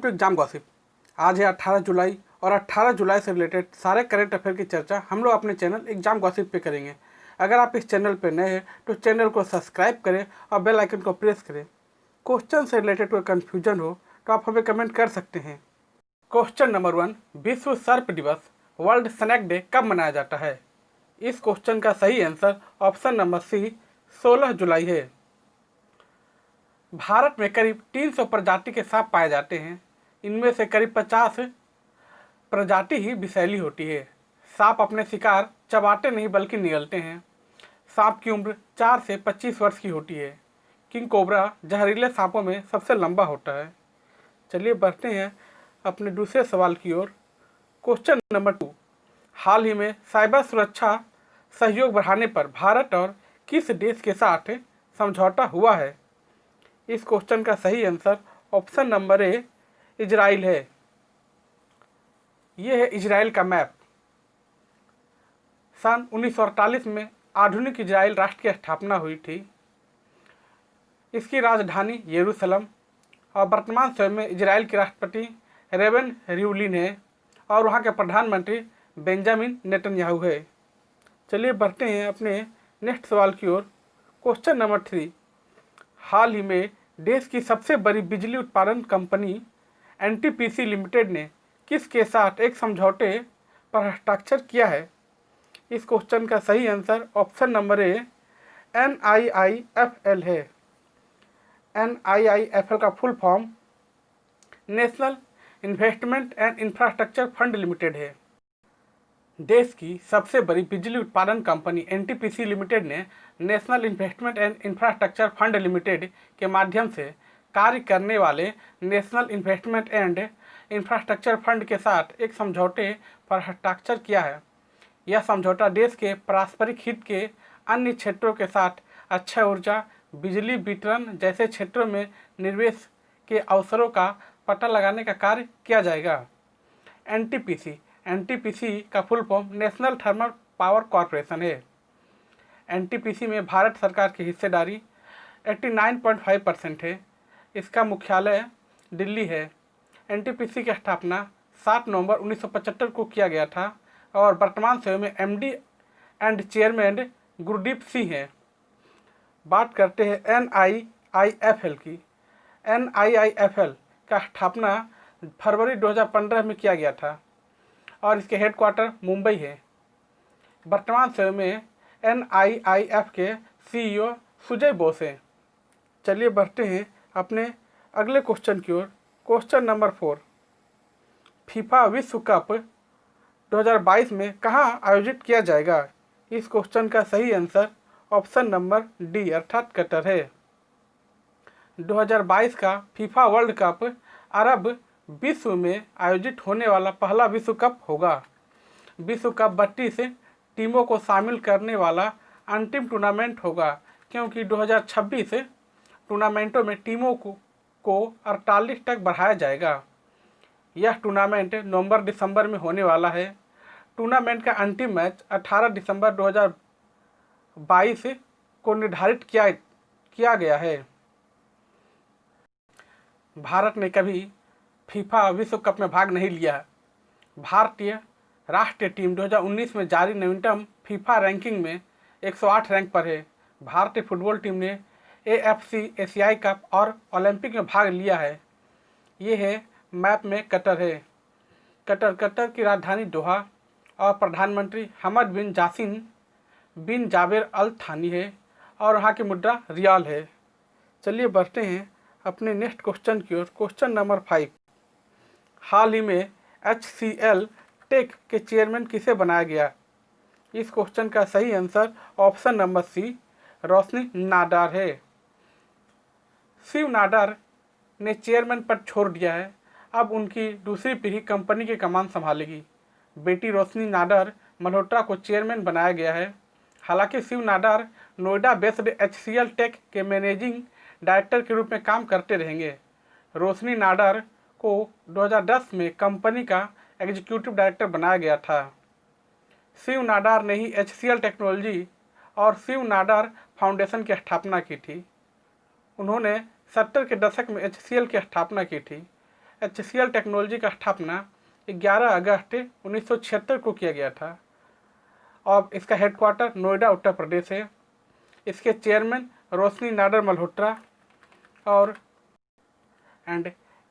Exam gossip. आज है 18 जुलाई और 18 जुलाई से रिलेटेड सारे करंट अफेयर की चर्चा हम लोग अपने चैनल एग्जाम गॉसिप पे करेंगे। अगर आप इस चैनल पे नए हैं तो चैनल को सब्सक्राइब करें और बेल आइकन को प्रेस करें। क्वेश्चन से रिलेटेड कोई कन्फ्यूजन हो तो आप हमें कमेंट कर सकते हैं। क्वेश्चन नंबर 1, विश्व सर्प दिवस वर्ल्ड स्नैक डे कब मनाया जाता है? इस क्वेश्चन का सही आंसर ऑप्शन नंबर सी 16 जुलाई है। भारत में करीब 300 प्रजाति के सांप पाए जाते हैं। इनमें से करीब 50 प्रजाति ही विषैली होती है। सांप अपने शिकार चबाते नहीं बल्कि निगलते हैं। सांप की उम्र 4 से 25 वर्ष की होती है। किंग कोबरा जहरीले सांपों में सबसे लंबा होता है। चलिए बढ़ते हैं अपने दूसरे सवाल की ओर। क्वेश्चन नंबर 2, हाल ही में साइबर सुरक्षा सहयोग बढ़ाने पर भारत और किस देश के साथ समझौता हुआ है? इस क्वेश्चन का सही answer option number A Israel है। यह है इजराइल का मैप। सन 1948 में आधुनिक इजराइल राष्ट्र की स्थापना हुई थी। इसकी राजधानी यरूशलेम और वर्तमान समय में इजराइल के राष्ट्रपति रेवन रिवलिन है और वहाँ के प्रधानमंत्री बेंजामिन नेतन्याहू है। चलिए बढ़ते हैं अपने नेक्स्ट सवाल की ओर। क्वेश्चन नंबर 3, हाल ही में देश की सबसे बड़ी बिजली उत्पादन कंपनी एनटीपीसी लिमिटेड ने किसके साथ एक समझौते पर हस्ताक्षर किया है? इस क्वेश्चन का सही answer option number A NIIFL है। NIIFL का full form national investment and infrastructure fund limited है। देश की सबसे बड़ी बिजली उत्पादन कंपनी एनटीपीसी लिमिटेड ने national investment and infrastructure fund limited के माध्यम से कार्य करने वाले national investment and infrastructure fund के साथ एक समझौते पर हस्ताक्षर किया है। यह समझौता देश के पारस्परिक हित के अन्य क्षेत्रों के साथ अक्षय ऊर्जा, बिजली वितरण जैसे क्षेत्रों में निवेश के अवसरों का पता लगाने का कार्य किया जाएगा। एनटीपीसी का full form national thermal power corporation है। एनटीपीसी में भारत सरकार की हिस्सेदारी 89.5% है। इसका मुख्यालय दिल्ली है। एनटीपीसी की स्थापना 7 नवंबर 1975 को किया गया था और वर्तमान समय में MD and chairman Gurdeep Singh हैं। बात करते हैं NIIFL की। NIIFL का स्थापना फरवरी 2015 में किया गया था और इसके हेडक्वार्टर मुंबई है। वर्तमान समय में NIIF के CEO सुजय बोस हैं। चलिए बढ़ते हैं अपने अगले क्वेश्चन की ओर। क्वेश्चन नंबर 4, फीफा विश्व कप 2022 में कहाँ आयोजित किया जाएगा? इस क्वेश्चन का सही आंसर ऑप्शन नंबर डी अर्थात कतर है। 2022 का फीफा वर्ल्ड कप अरब विश्व में आयोजित होने वाला पहला विश्व कप होगा। विश्व कप 32 टीमों को शामिल करने वाला अंतिम टूर्नामेंट होगा, क्योंकि 2026 टूर्नामेंटों में टीमों को 48 तक बढ़ाया जाएगा। यह टूर्नामेंट नवंबर-दिसंबर में होने वाला है। टूर्नामेंट का अंतिम मैच 18 दिसंबर 2022 को निर्धारित किया गया है। भारत ने कभी फीफा विश्व कप में भाग नहीं लिया। भारतीय राष्ट्रीय टीम 2019 में जारी नवीनतम फीफा रैंकिंग में 108 रैंक पर है। भारतीय फुटबॉल टीम ने AFC एशियाई कप और ओलंपिक में भाग लिया है। ये है मैप में कतर है। कतर की राजधानी दोहा और प्रधानमंत्री हमद बिन जासिम बिन जाबेर अल थानी है और वहाँ की मुद्रा रियाल है। चलिए बढ़ते हैं अपने नेक्स्ट क्वेश्चन की ओर। क्वेश्चन नंबर 5, हाल ही में HCL टेक के चेयरमैन किसे बनाया गया? इस क्वेश्चन का सही आंसर ऑप्शन नंबर सी रोशनी नाडार है। शिव नाडार ने चेयरमैन पद छोड़ दिया है। अब उनकी दूसरी पीढ़ी कंपनी की कमान संभालेगी। बेटी रोशनी नाडार मल्होत्रा को चेयरमैन बनाया गया है। हालांकि Shiv Nadar Noida based HCL tech के मैनेजिंग डायरेक्टर के रूप में काम करते रहेंगे। रोशनी नाडार को 2010 में कंपनी का एग्जीक्यूटिव डायरेक्टर बनाया गया था। शिव नाडार ने ही HCL टेक्नोलॉजी और शिव नाडार फाउंडेशन की स्थापना की थी। उन्होंने 70 के दशक में HCL की स्थापना की थी। HCL टेक्नोलॉजी का स्थापना 11 अगस्त 1976 को किया गया था और इसका हेडक्वार्टर नोएडा उत्तर प्रदेश है। इसके चेयरमैन रोशनी नाडर मल्होत्रा और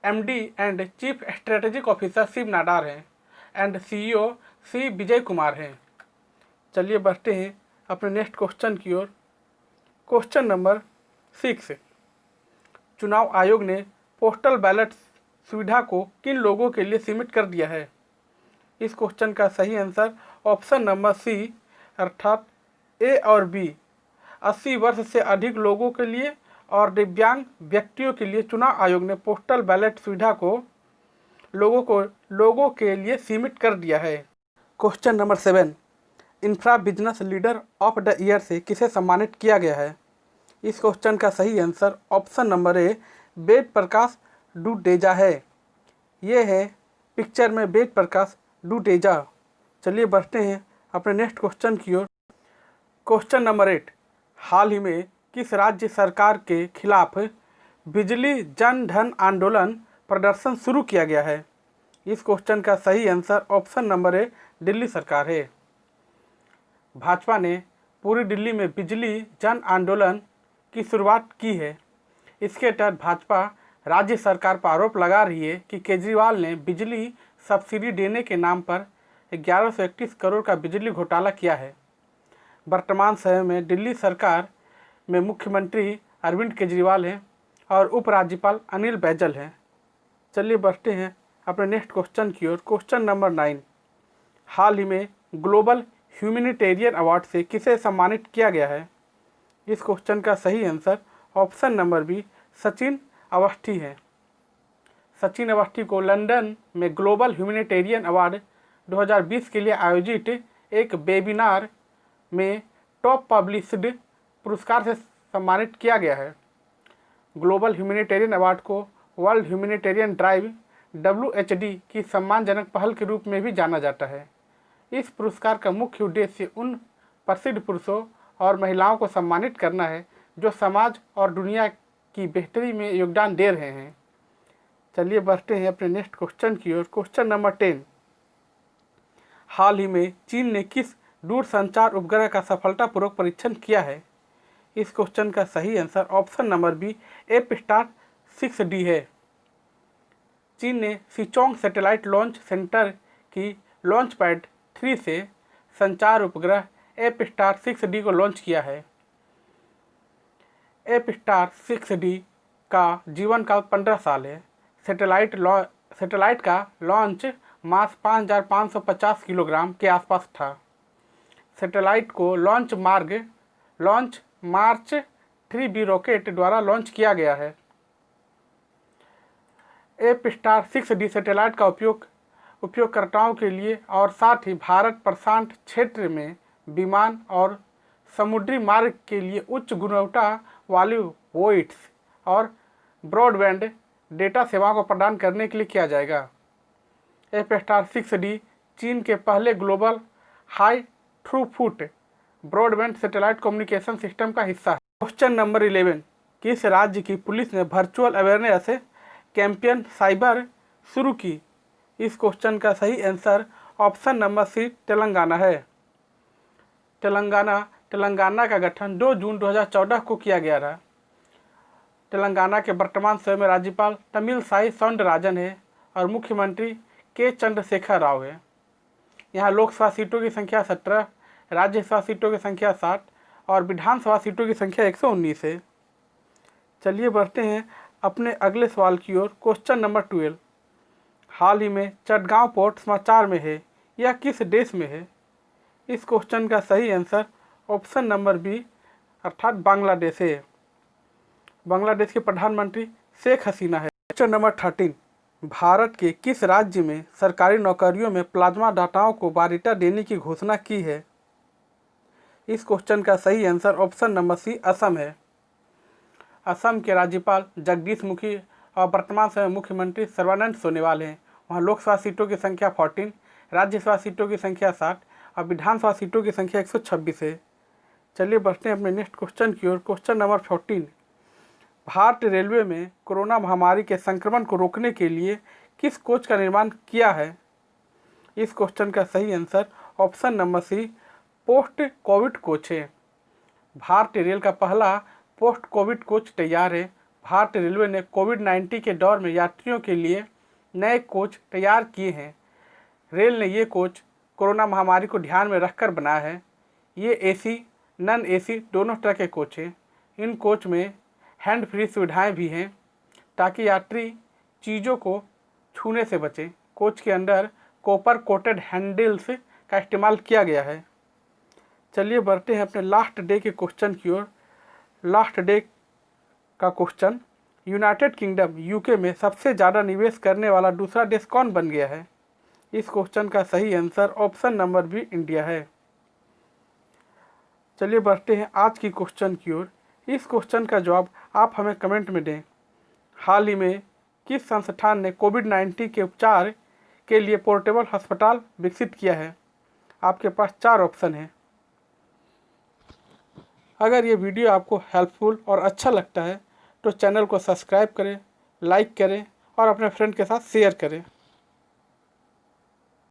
MD and chief strategic officer Shiv Nadar हैं and CEO C Vijay Kumar हैं। चलिए बढ़ते हैं अपने नेक्स्ट क्वेश्चन की ओर। क्वेश्चन नंबर 6, चुनाव आयोग ने पोस्टल बैलेट सुविधा को किन लोगों के लिए सीमित कर दिया है? इस क्वेश्चन का सही आंसर ऑप्शन नंबर C अर्थात A और B 80 वर्ष से अधिक लोगों के लिए और दिव्यांग व्यक्तियों के लिए चुनाव आयोग ने पोस्टल बैलेट सुविधा को लोगों के लिए सीमित कर दिया है। Question number 7, infra business leader of the year से किसे सम्मानित किया गया है? इस क्वेश्चन का सही answer option number A Ved Prakash Dudeja है। ये है पिक्चर में वेद प्रकाश डुडेजा। चलिए बढ़ते हैं अपने नेक्स्ट क्वेश्चन की ओर। क्वेश्चन नंबर 8, हाल ही में किस राज्य सरकार के खिलाफ बिजली जन धन आंदोलन प्रदर्शन शुरू किया गया है? इस क्वेश्चन का सही answer option number A Delhi सरकार है। भाजपा ने पूरी दिल्ली में बिजली जन आंदोलन की शुरुआत की है। इसके तहत भाजपा राज्य सरकार पर आरोप लगा रही है कि केजरीवाल ने बिजली सब्सिडी देने के नाम पर 1131 करोड़ का बिजली घोटाला किया है। वर्तमान समय में दिल्ली सरकार में मुख्यमंत्री अरविंद केजरीवाल हैं और उपराज्यपाल अनिल बैजल हैं। चलिए बढ़ते हैं अपने नेक्स्ट क्वेश्चन की ओर। क्वेश्चन नंबर 9, हाल ही में ग्लोबल ह्यूमैनिटेरियन अवार्ड से किसे सम्मानित किया गया है? इस क्वेश्चन का सही answer option number B Sachin Awasthi है। सचिन अवस्थी को लंदन में ग्लोबल ह्यूमैनिटेरियन अवार्ड 2020 के लिए आयोजित एक वेबिनार में टॉप पब्लिश्ड पुरस्कार से सम्मानित किया गया है। ग्लोबल ह्यूमैनिटेरियन अवार्ड को वर्ल्ड ह्यूमैनिटेरियन ड्राइव WHD की सम्मानजनक पहल के रूप में भी जाना जाता है। इस पुरस्कार का मुख्य उद्देश्य उन प्रसिद्ध पुरुषों और महिलाओं को सम्मानित करना है जो समाज और दुनिया की बेहतरी में योगदान दे रहे हैं। चलिए बढ़ते हैं अपने नेक्स्ट क्वेश्चन की ओर। क्वेश्चन नंबर 10, हाल ही में चीन ने किस दूरसंचार उपग्रह का सफलतापूर्वक परीक्षण किया है? इस क्वेश्चन का सही answer option number B एपस्टार 6D है। चीन ने सिचोंग सैटेलाइट लॉन्च सेंटर की लॉन्च पैड 3 से संचार उपग्रह एपस्टार 6D को लॉन्च किया है। एपस्टार 6D का जीवन काल 15 साल है। सैटेलाइट का लॉन्च मास 5550 किलोग्राम के आसपास था। सैटेलाइट को लॉन्च मार्च 3B रॉकेट द्वारा लॉन्च किया गया है। एपस्टार 6D सैटेलाइट का उपयोगकर्ताओं के लिए और साथ ही भारत प्रशांत क्षेत्र में विमान और समुद्री मार्ग के लिए उच्च गुणवत्ता वाली वॉइस और ब्रॉडबैंड डेटा सेवाओं को प्रदान करने के लिए किया जाएगा। एपस्टार 6D चीन के पहले global high throughput broadband satellite communication system का हिस्सा है। क्वेश्चन नंबर 11, किस राज्य की पुलिस ने वर्चुअल अवेयरनेस कैंपेन साइबर शुरू की? इस क्वेश्चन का सही answer option number C Telangana है। तेलंगाना का गठन 2 जून 2014 को किया गया था। तेलंगाना के वर्तमान समय में राज्यपाल तमिलसाई सौंदरराजन है और मुख्यमंत्री के चंद्रशेखर राव है। यहाँ लोकसभा सीटों की संख्या 17, राज्यसभा सीटों की संख्या 7 और विधानसभा सीटों की संख्या 119 है। चलिए बढ़ते हैं अपने अगले सवाल की ओर। क्वेश्चन नंबर 12, हाल ही में चटगांव पोर्ट समाचार में है, यह किस देश में है? इस क्वेश्चन का सही आंसर ऑप्शन नंबर B अर्थात बांग्लादेश है। बांग्लादेश के प्रधानमंत्री शेख हसीना है। क्वेश्चन नंबर 13, भारत के किस राज्य में सरकारी नौकरियों में प्लाज्मा दाताओं को वरीयता देने की घोषणा की है? इस क्वेश्चन का सही answer option number C Assam है। असम के राज्यपाल जगदीश मुखी और वर्तमान समय मुख्यमंत्री सर्बानंद सोनोवाल हैं। वहाँ लोकसभा सीटों की संख्या 14, राज्यसभा सीटों की संख्या 7 और विधानसभा सीटों की संख्या 126 है। चलिए बढ़ते हैं अपने नेक्स्ट क्वेश्चन की ओर। क्वेश्चन नंबर 14, भारतीय रेलवे में कोरोना महामारी के संक्रमण को रोकने के लिए किस कोच का निर्माण किया है? इस क्वेश्चन का सही answer option number C, post covid coach है। भारतीय रेल का पहला पोस्ट कोविड कोच तैयार है। भारतीय रेलवे ने कोविड-19 के दौर में यात्रियों के लिए नए कोच तैयार किए हैं। रेल ने ये कोच कोरोना महामारी को ध्यान में रखकर बनाया है। ये एसी, नॉन एसी दोनों तरह के कोच हैं। इन कोच में हैंड फ्री सुविधाएं भी हैं ताकि यात्री चीज़ों को छूने से बचें। कोच के अंदर कॉपर कोटेड हैंडल्स का इस्तेमाल किया गया है। चलिए बढ़ते हैं अपने लास्ट डे के क्वेश्चन की ओर। लास्ट डे का क्वेश्चन, यूनाइटेड किंगडम यूके में सबसे ज़्यादा निवेश करने वाला दूसरा देश कौन बन गया है? इस क्वेश्चन का सही answer option number B, India है। चलिए बढ़ते हैं आज की क्वेश्चन की ओर। इस क्वेश्चन का जवाब आप हमें कमेंट में दें। हाल ही में किस संस्थान ने कोविड-19 के उपचार के लिए पोर्टेबल अस्पताल विकसित किया है? आपके पास 4 ऑप्शन हैं। अगर ये वीडियो आपको हेल्पफुल और अच्छा लगता है तो चैनल को सब्सक्राइब करें, लाइक करें और अपने फ्रेंड के साथ शेयर करें।